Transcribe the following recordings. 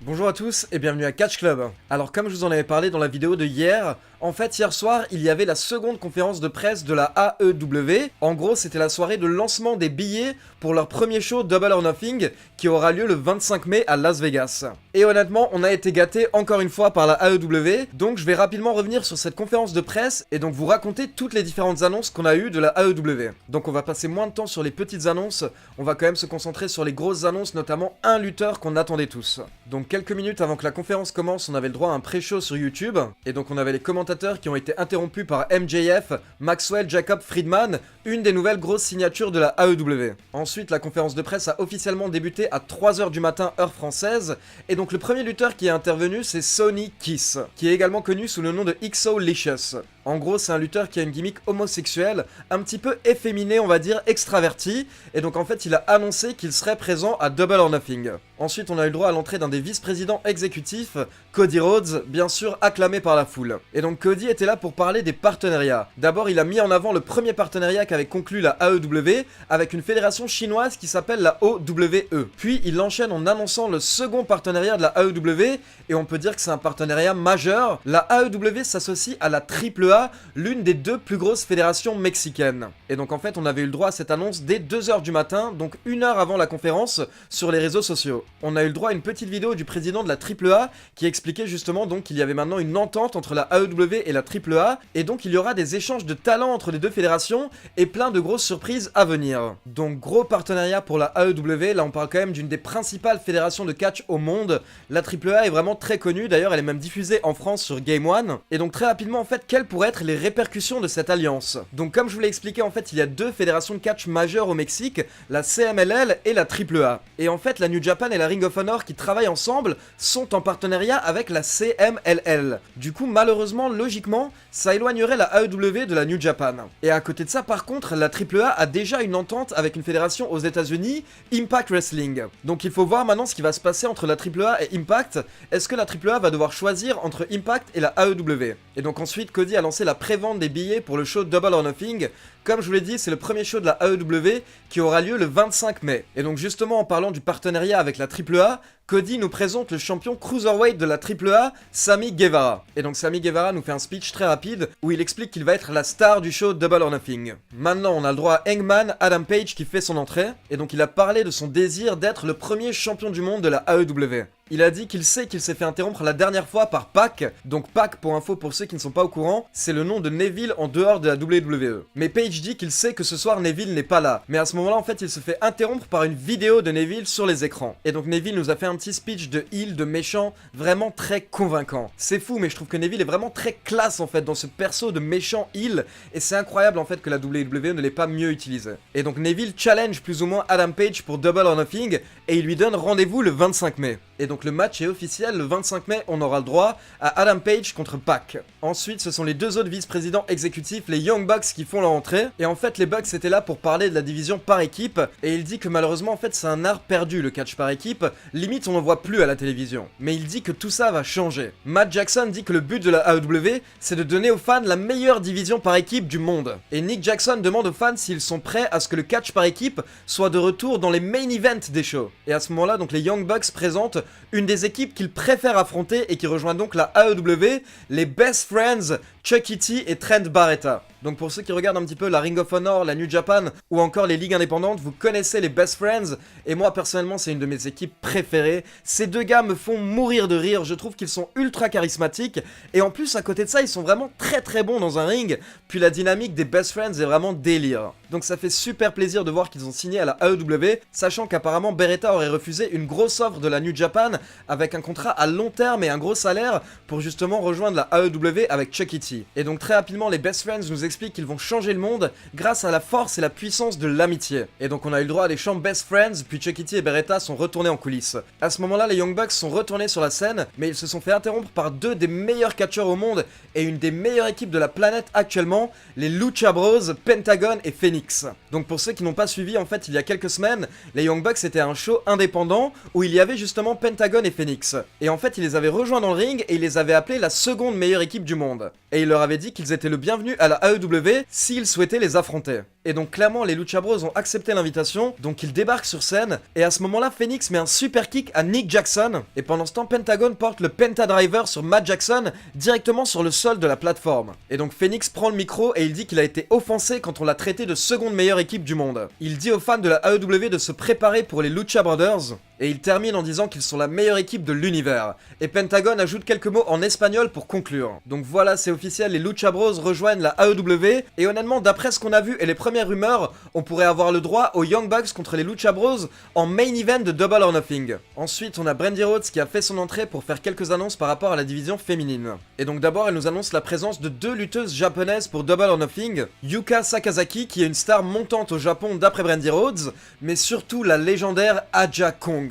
Bonjour à tous et bienvenue à Catch Club. Alors comme je vous en avais parlé dans la vidéo de hier, en fait hier soir il y avait la seconde conférence de presse de la AEW. En gros c'était la soirée de lancement des billets pour leur premier show Double or Nothing qui aura lieu le 25 mai à Las Vegas. Et honnêtement on a été gâtés encore une fois par la AEW, donc je vais rapidement revenir sur cette conférence de presse et donc vous raconter toutes les différentes annonces qu'on a eues de la AEW. Donc on va passer moins de temps sur les petites annonces, on va quand même se concentrer sur les grosses annonces, notamment un lutteur qu'on attendait tous. Donc quelques minutes avant que la conférence commence, on avait le droit à un pré-show sur YouTube, et donc on avait les commentateurs qui ont été interrompus par MJF, Maxwell Jacob Friedman, une des nouvelles grosses signatures de la AEW. Ensuite, la conférence de presse a officiellement débuté à 3h du matin heure française, et donc le premier lutteur qui est intervenu c'est Sonny Kiss, qui est également connu sous le nom de XO-Licious. En gros, c'est un lutteur qui a une gimmick homosexuelle, un petit peu efféminé, on va dire extraverti, et donc en fait il a annoncé qu'il serait présent à Double or Nothing. Ensuite, on a eu le droit à l'entrée d'un des vice-présidents exécutifs, Cody Rhodes, bien sûr acclamé par la foule. Et donc Cody était là pour parler des partenariats. D'abord, il a mis en avant le premier partenariat qu'avait conclu la AEW avec une fédération chinoise qui s'appelle la OWE. Puis il enchaîne en annonçant le second partenariat de la AEW, et on peut dire que c'est un partenariat majeur. La AEW s'associe à la AAA, l'une des deux plus grosses fédérations mexicaines. Et donc en fait, on avait eu le droit à cette annonce dès 2h du matin, donc 1 heure avant la conférence, sur les réseaux sociaux. On a eu le droit à une petite vidéo du président de la AAA qui expliquait justement donc qu'il y avait maintenant une entente entre la AEW et la AAA, et donc il y aura des échanges de talents entre les deux fédérations et plein de grosses surprises à venir. Donc gros partenariat pour la AEW, là on parle quand même d'une des principales fédérations de catch au monde. La AAA est vraiment très connue, d'ailleurs elle est même diffusée en France sur Game One, et donc très rapidement en fait quelles pourraient être les répercussions de cette alliance. Donc comme je vous l'ai expliqué, en fait il y a deux fédérations de catch majeures au Mexique, la CMLL et la AAA. Et en fait la New Japan et la Ring of Honor qui travaillent ensemble sont en partenariat avec la CMLL. Du coup malheureusement, logiquement, ça éloignerait la AEW de la New Japan. Et à côté de ça par contre, la AAA a déjà une entente avec une fédération aux États-Unis, Impact Wrestling. Donc il faut voir maintenant ce qui va se passer entre la AAA et Impact. Est-ce que la AAA va devoir choisir entre Impact et la AEW? Et donc ensuite Cody a lancé la prévente des billets pour le show Double or Nothing. Comme je vous l'ai dit, c'est le premier show de la AEW qui aura lieu le 25 mai. Et donc justement en parlant du partenariat avec la AAA, Cody nous présente le champion Cruiserweight de la AAA, Sammy Guevara. Et donc Sammy Guevara nous fait un speech très rapide où il explique qu'il va être la star du show Double or Nothing. Maintenant on a le droit à Hangman Adam Page qui fait son entrée, et donc il a parlé de son désir d'être le premier champion du monde de la AEW. Il a dit qu'il sait qu'il s'est fait interrompre la dernière fois par Pac. Donc Pac, pour info pour ceux qui ne sont pas au courant, c'est le nom de Neville en dehors de la WWE. Mais Page dit qu'il sait que ce soir Neville n'est pas là. Mais à ce moment-là, en fait, il se fait interrompre par une vidéo de Neville sur les écrans. Et donc Neville nous a fait un petit speech de heel, de méchant, vraiment très convaincant. C'est fou, mais je trouve que Neville est vraiment très classe en fait dans ce perso de méchant heel. Et c'est incroyable en fait que la WWE ne l'ait pas mieux utilisé. Et donc Neville challenge plus ou moins Adam Page pour Double or Nothing, et il lui donne rendez-vous le 25 mai. Et donc le match est officiel, le 25 mai, on aura le droit à Adam Page contre Pac. Ensuite, ce sont les deux autres vice-présidents exécutifs, les Young Bucks, qui font leur entrée. Et en fait, les Bucks étaient là pour parler de la division par équipe. Et il dit que malheureusement, en fait, c'est un art perdu, le catch par équipe. Limite, on n'en voit plus à la télévision. Mais il dit que tout ça va changer. Matt Jackson dit que le but de la AEW, c'est de donner aux fans la meilleure division par équipe du monde. Et Nick Jackson demande aux fans s'ils sont prêts à ce que le catch par équipe soit de retour dans les main events des shows. Et à ce moment-là, donc les Young Bucks présentent une des équipes qu'ils préfèrent affronter et qui rejoint donc la AEW, les Best Friends, Chucky T et Trent Barreta. Donc pour ceux qui regardent un petit peu la Ring of Honor, la New Japan ou encore les ligues indépendantes, vous connaissez les Best Friends, et moi personnellement c'est une de mes équipes préférées. Ces deux gars me font mourir de rire, je trouve qu'ils sont ultra charismatiques, et en plus à côté de ça ils sont vraiment très bons dans un ring, puis la dynamique des Best Friends est vraiment délire. Donc ça fait super plaisir de voir qu'ils ont signé à la AEW, sachant qu'apparemment Beretta aurait refusé une grosse offre de la New Japan avec un contrat à long terme et un gros salaire pour justement rejoindre la AEW avec Chucky T. Et donc très rapidement les Best Friends nous expliquent qu'ils vont changer le monde grâce à la force et la puissance de l'amitié. Et donc on a eu le droit à des chants Best Friends, puis Chucky T et Beretta sont retournés en coulisses. À ce moment-là, les Young Bucks sont retournés sur la scène, mais ils se sont fait interrompre par deux des meilleurs catcheurs au monde et une des meilleures équipes de la planète actuellement, les Lucha Bros, Pentagon et Phoenix. Donc pour ceux qui n'ont pas suivi, en fait il y a quelques semaines, les Young Bucks étaient un show indépendant où il y avait justement Pentagon et Phoenix. Et en fait ils les avaient rejoints dans le ring et ils les avaient appelés la seconde meilleure équipe du monde. Et il leur avait dit qu'ils étaient le bienvenu à la AEW s'ils souhaitaient les affronter. Et donc clairement les Lucha Bros ont accepté l'invitation, donc ils débarquent sur scène, et à ce moment-là Phoenix met un super kick à Nick Jackson, et pendant ce temps Pentagon porte le Penta Driver sur Matt Jackson directement sur le sol de la plateforme. Et donc Phoenix prend le micro et il dit qu'il a été offensé quand on l'a traité de seconde meilleure équipe du monde. Il dit aux fans de la AEW de se préparer pour les Lucha Brothers, et il termine en disant qu'ils sont la meilleure équipe de l'univers. Et Pentagon ajoute quelques mots en espagnol pour conclure. Donc voilà, c'est officiel, les Lucha Bros rejoignent la AEW, et honnêtement, d'après ce qu'on a vu et les premières rumeurs, on pourrait avoir le droit aux Young Bucks contre les Lucha Bros en main event de Double or Nothing. Ensuite, on a Brandi Rhodes qui a fait son entrée pour faire quelques annonces par rapport à la division féminine. Et donc d'abord, elle nous annonce la présence de 2 lutteuses japonaises pour Double or Nothing, Yuka Sakazaki qui est une star montante au Japon d'après Brandi Rhodes, mais surtout la légendaire Aja Kong.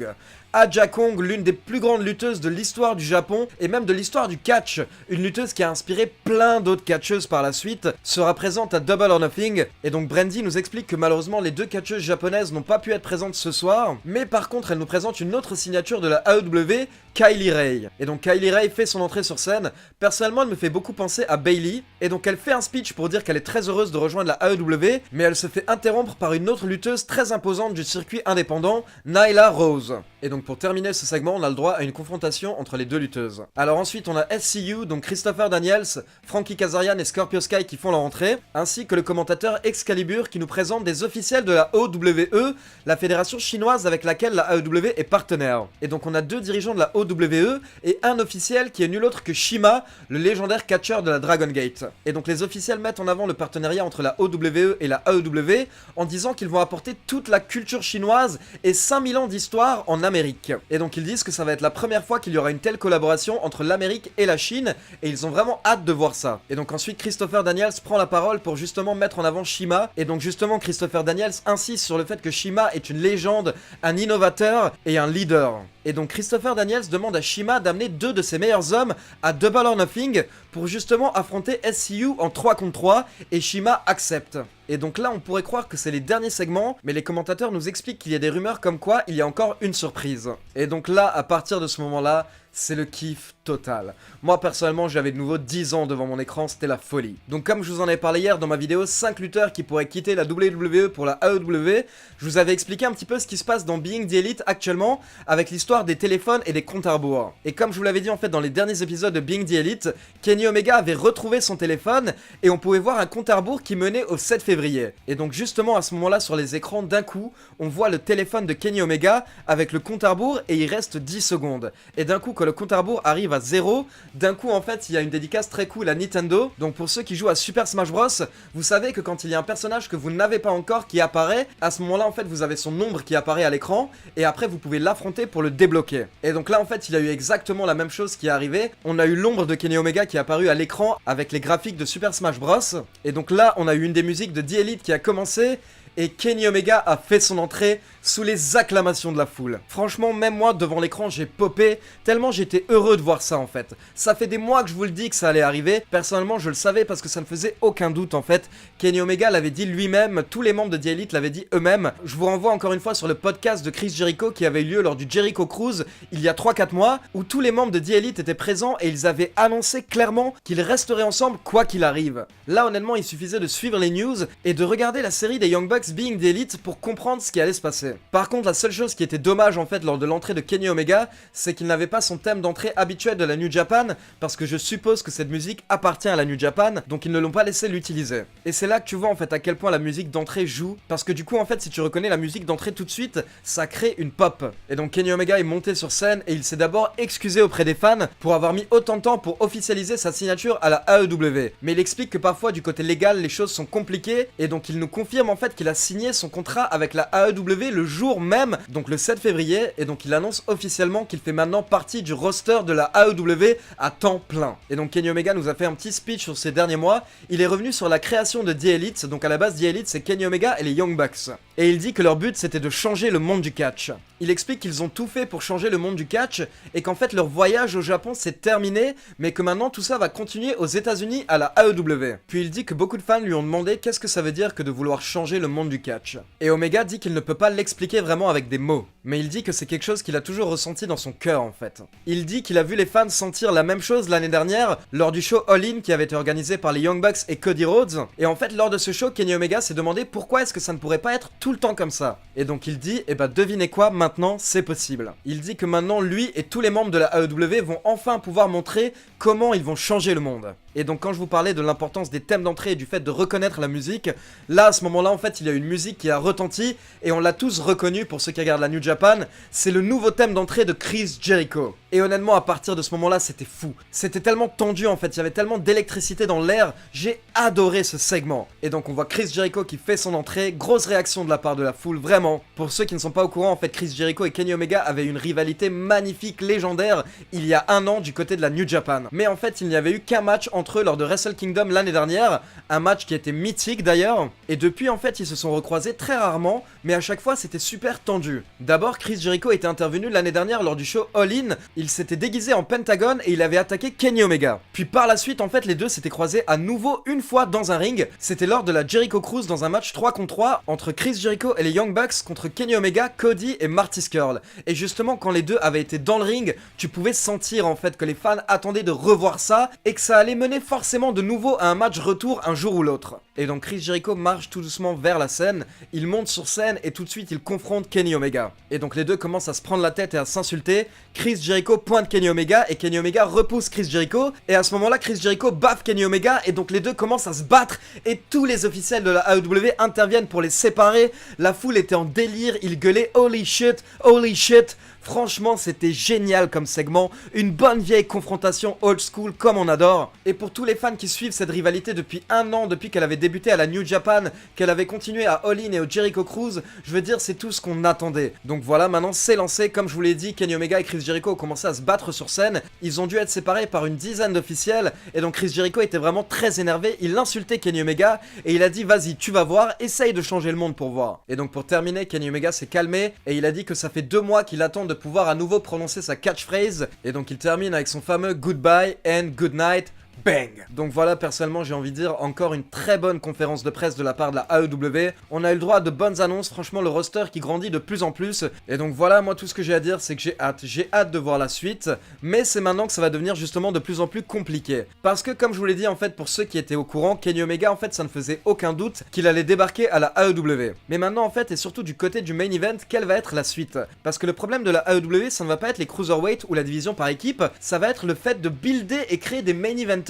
Aja Kong, l'une des plus grandes lutteuses de l'histoire du Japon et même de l'histoire du catch, une lutteuse qui a inspiré plein d'autres catcheuses par la suite, sera présente à Double or Nothing, et donc Brandi nous explique que malheureusement les 2 catcheuses japonaises n'ont pas pu être présentes ce soir, mais par contre elle nous présente une autre signature de la AEW, Kylie Ray. Et donc Kylie Ray fait son entrée sur scène. Personnellement, elle me fait beaucoup penser à Bayley, et donc elle fait un speech pour dire qu'elle est très heureuse de rejoindre la AEW, mais elle se fait interrompre par une autre lutteuse très imposante du circuit indépendant, Nyla Rose. Et donc pour terminer ce segment, on a le droit à une confrontation entre les 2 lutteuses. Alors ensuite, on a SCU, donc Christopher Daniels, Frankie Kazarian et Scorpio Sky qui font leur entrée, ainsi que le commentateur Excalibur qui nous présente des officiels de la OWE, la fédération chinoise avec laquelle la AEW est partenaire. Et donc on a 2 dirigeants de la OWE et un officiel qui est nul autre que Shima, le légendaire catcheur de la Dragon Gate. Et donc les officiels mettent en avant le partenariat entre la OWE et la AEW en disant qu'ils vont apporter toute la culture chinoise et 5000 ans d'histoire en Amérique. Et donc ils disent que ça va être la première fois qu'il y aura une telle collaboration entre l'Amérique et la Chine, et ils ont vraiment hâte de voir ça. Et donc ensuite Christopher Daniels prend la parole pour justement mettre en avant Shima, et donc justement Christopher Daniels insiste sur le fait que Shima est une légende, un innovateur et un leader. Et donc Christopher Daniels demande à Shima d'amener 2 de ses meilleurs hommes à Double or Nothing pour justement affronter SCU en 3 contre 3, et Shima accepte. Et donc là on pourrait croire que c'est les derniers segments, mais les commentateurs nous expliquent qu'il y a des rumeurs comme quoi il y a encore une surprise. Et donc là, à partir de ce moment-là, c'est le kiff total. Moi personnellement j'avais de nouveau 10 ans devant mon écran, c'était la folie. Donc comme je vous en ai parlé hier dans ma vidéo 5 lutteurs qui pourraient quitter la WWE pour la AEW, je vous avais expliqué un petit peu ce qui se passe dans Being the Elite actuellement avec l'histoire des téléphones et des comptes à rebours. Et comme je vous l'avais dit en fait dans les derniers épisodes de Being the Elite, Kenny Omega avait retrouvé son téléphone et on pouvait voir un compte à rebours qui menait au 7 février. Et donc justement à ce moment-là sur les écrans d'un coup, on voit le téléphone de Kenny Omega avec le compte à rebours et il reste 10 secondes. Et d'un coup quand le compte à rebours arrive à 0, d'un coup en fait il y a une dédicace très cool à Nintendo. Donc pour ceux qui jouent à Super Smash Bros, vous savez que quand il y a un personnage que vous n'avez pas encore qui apparaît, à ce moment là en fait vous avez son nombre qui apparaît à l'écran et après vous pouvez l'affronter pour le débloquer. Et donc là en fait il a eu exactement la même chose qui est arrivée. On a eu l'ombre de Kenny Omega qui est apparue à l'écran avec les graphiques de Super Smash Bros. Et donc là on a eu une des musiques de The Elite qui a commencé et Kenny Omega a fait son entrée sous les acclamations de la foule. Franchement, même moi, devant l'écran, j'ai popé, tellement j'étais heureux de voir ça en fait. Ça fait des mois que je vous le dis que ça allait arriver. Personnellement, je le savais parce que ça ne faisait aucun doute en fait. Kenny Omega l'avait dit lui-même, tous les membres de The Elite l'avaient dit eux-mêmes. Je vous renvoie encore une fois sur le podcast de Chris Jericho qui avait eu lieu lors du Jericho Cruise il y a 3-4 mois, où tous les membres de The Elite étaient présents et ils avaient annoncé clairement qu'ils resteraient ensemble quoi qu'il arrive. Là, honnêtement, il suffisait de suivre les news et de regarder la série des Young Bucks Being the Elite pour comprendre ce qui allait se passer. Par contre, la seule chose qui était dommage en fait lors de l'entrée de Kenny Omega, c'est qu'il n'avait pas son thème d'entrée habituel de la New Japan, parce que je suppose que cette musique appartient à la New Japan, donc ils ne l'ont pas laissé l'utiliser. Et c'est là que tu vois en fait à quel point la musique d'entrée joue, parce que du coup en fait si tu reconnais la musique d'entrée tout de suite, ça crée une pop. Et donc Kenny Omega est monté sur scène et il s'est d'abord excusé auprès des fans pour avoir mis autant de temps pour officialiser sa signature à la AEW. Mais il explique que parfois du côté légal les choses sont compliquées, et donc il nous confirme en fait qu'il a signé son contrat avec la AEW le jour même, donc le 7 février, et donc il annonce officiellement qu'il fait maintenant partie du roster de la AEW à temps plein. Et donc Kenny Omega nous a fait un petit speech sur ces derniers mois. Il est revenu sur la création de The Elite, donc à la base The Elite c'est Kenny Omega et les Young Bucks. Et il dit que leur but c'était de changer le monde du catch. Il explique qu'ils ont tout fait pour changer le monde du catch et qu'en fait leur voyage au Japon c'est terminé, mais que maintenant tout ça va continuer aux États-Unis à la AEW. Puis il dit que beaucoup de fans lui ont demandé qu'est-ce que ça veut dire que de vouloir changer le monde du catch. Et Omega dit qu'il ne peut pas l'expliquer vraiment avec des mots. Mais il dit que c'est quelque chose qu'il a toujours ressenti dans son cœur en fait. Il dit qu'il a vu les fans sentir la même chose l'année dernière lors du show All In qui avait été organisé par les Young Bucks et Cody Rhodes. Et en fait lors de ce show, Kenny Omega s'est demandé pourquoi est-ce que ça ne pourrait pas être tout le temps comme ça. Et donc il dit, eh bah devinez quoi, maintenant c'est possible. Il dit que maintenant lui et tous les membres de la AEW vont enfin pouvoir montrer comment ils vont changer le monde. Et donc quand je vous parlais de l'importance des thèmes d'entrée et du fait de reconnaître la musique, là à ce moment là en fait il y a une musique qui a retenti et on l'a tous reconnu pour ceux qui regardent la New Japan, c'est le nouveau thème d'entrée de Chris Jericho. Et honnêtement à partir de ce moment là c'était fou, c'était tellement tendu en fait, il y avait tellement d'électricité dans l'air, j'ai adoré ce segment. Et donc on voit Chris Jericho qui fait son entrée, grosse réaction de la part de la foule, vraiment. Pour ceux qui ne sont pas au courant en fait Chris Jericho et Kenny Omega avaient une rivalité magnifique, légendaire, il y a un an du côté de la New Japan. Mais en fait il n'y avait eu qu'un match entre eux lors de Wrestle Kingdom l'année dernière, un match qui était mythique d'ailleurs, et depuis en fait ils se sont recroisés très rarement, mais à chaque fois c'était super tendu. D'abord Chris Jericho était intervenu l'année dernière lors du show All In, il s'était déguisé en Pentagon et il avait attaqué Kenny Omega. Puis par la suite en fait les deux s'étaient croisés à nouveau une fois dans un ring, c'était lors de la Jericho Cruise dans un match 3 contre 3 entre Chris Jericho et les Young Bucks contre Kenny Omega, Cody et Marty Scurll. Et justement quand les deux avaient été dans le ring, tu pouvais sentir en fait que les fans attendaient de revoir ça et que ça allait mener forcément de nouveau à un match retour un jour ou l'autre. Et donc Chris Jericho marche tout doucement vers la scène, il monte sur scène et tout de suite il confronte Kenny Omega. Et donc les deux commencent à se prendre la tête et à s'insulter, Chris Jericho pointe Kenny Omega et Kenny Omega repousse Chris Jericho, et à ce moment là Chris Jericho baffe Kenny Omega et donc les deux commencent à se battre et tous les officiels de la AEW interviennent pour les séparer, la foule était en délire, ils gueulaient holy shit, holy shit. Franchement, c'était génial comme segment, une bonne vieille confrontation old school comme on adore. Et pour tous les fans qui suivent cette rivalité depuis un an, depuis qu'elle avait débuté à la New Japan, qu'elle avait continué à All In et au Jericho Cruise, je veux dire c'est tout ce qu'on attendait. Donc voilà, maintenant c'est lancé, comme je vous l'ai dit, Kenny Omega et Chris Jericho ont commencé à se battre sur scène, ils ont dû être séparés par une dizaine d'officiels, et donc Chris Jericho était vraiment très énervé, il insultait Kenny Omega, et il a dit vas-y tu vas voir, essaye de changer le monde pour voir. Et donc pour terminer, Kenny Omega s'est calmé, et il a dit que ça fait 2 mois qu'il attend de pouvoir à nouveau prononcer sa catchphrase, et donc il termine avec son fameux goodbye and good night. Bang! Donc voilà, personnellement j'ai envie de dire encore une très bonne conférence de presse de la part de la AEW. On a eu le droit à de bonnes annonces, franchement le roster qui grandit de plus en plus. Et donc voilà, moi tout ce que j'ai à dire c'est que j'ai hâte de voir la suite. Mais c'est maintenant que ça va devenir justement de plus en plus compliqué. Parce que comme je vous l'ai dit en fait, pour ceux qui étaient au courant, Kenny Omega en fait ça ne faisait aucun doute qu'il allait débarquer à la AEW. Mais maintenant en fait, et surtout du côté du main event, quelle va être la suite? Parce que le problème de la AEW ça ne va pas être les cruiserweight ou la division par équipe, ça va être le fait de builder et créer des main eventers,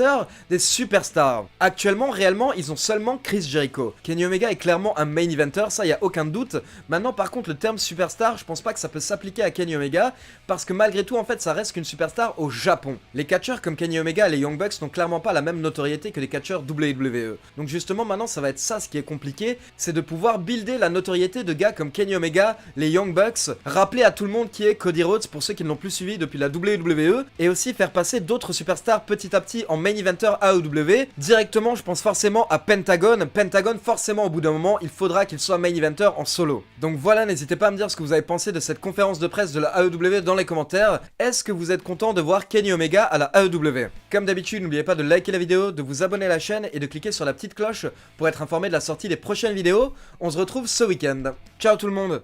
des superstars. Actuellement, réellement, ils ont seulement Chris Jericho. Kenny Omega est clairement un main eventer, ça y a aucun doute. Maintenant, par contre, le terme superstar, je pense pas que ça peut s'appliquer à Kenny Omega, parce que malgré tout, en fait, ça reste qu'une superstar au Japon. Les catcheurs comme Kenny Omega et les Young Bucks n'ont clairement pas la même notoriété que les catcheurs WWE. Donc justement, maintenant, ça va être ça ce qui est compliqué, c'est de pouvoir builder la notoriété de gars comme Kenny Omega, les Young Bucks, rappeler à tout le monde qui est Cody Rhodes pour ceux qui ne l'ont plus suivi depuis la WWE, et aussi faire passer d'autres superstars petit à petit en main eventer AEW. Directement, je pense forcément à Pentagon. Pentagon, forcément, au bout d'un moment, il faudra qu'il soit main eventer en solo. Donc voilà, n'hésitez pas à me dire ce que vous avez pensé de cette conférence de presse de la AEW dans les commentaires. Est-ce que vous êtes content de voir Kenny Omega à la AEW? Comme d'habitude, n'oubliez pas de liker la vidéo, de vous abonner à la chaîne et de cliquer sur la petite cloche pour être informé de la sortie des prochaines vidéos. On se retrouve ce week-end. Ciao tout le monde!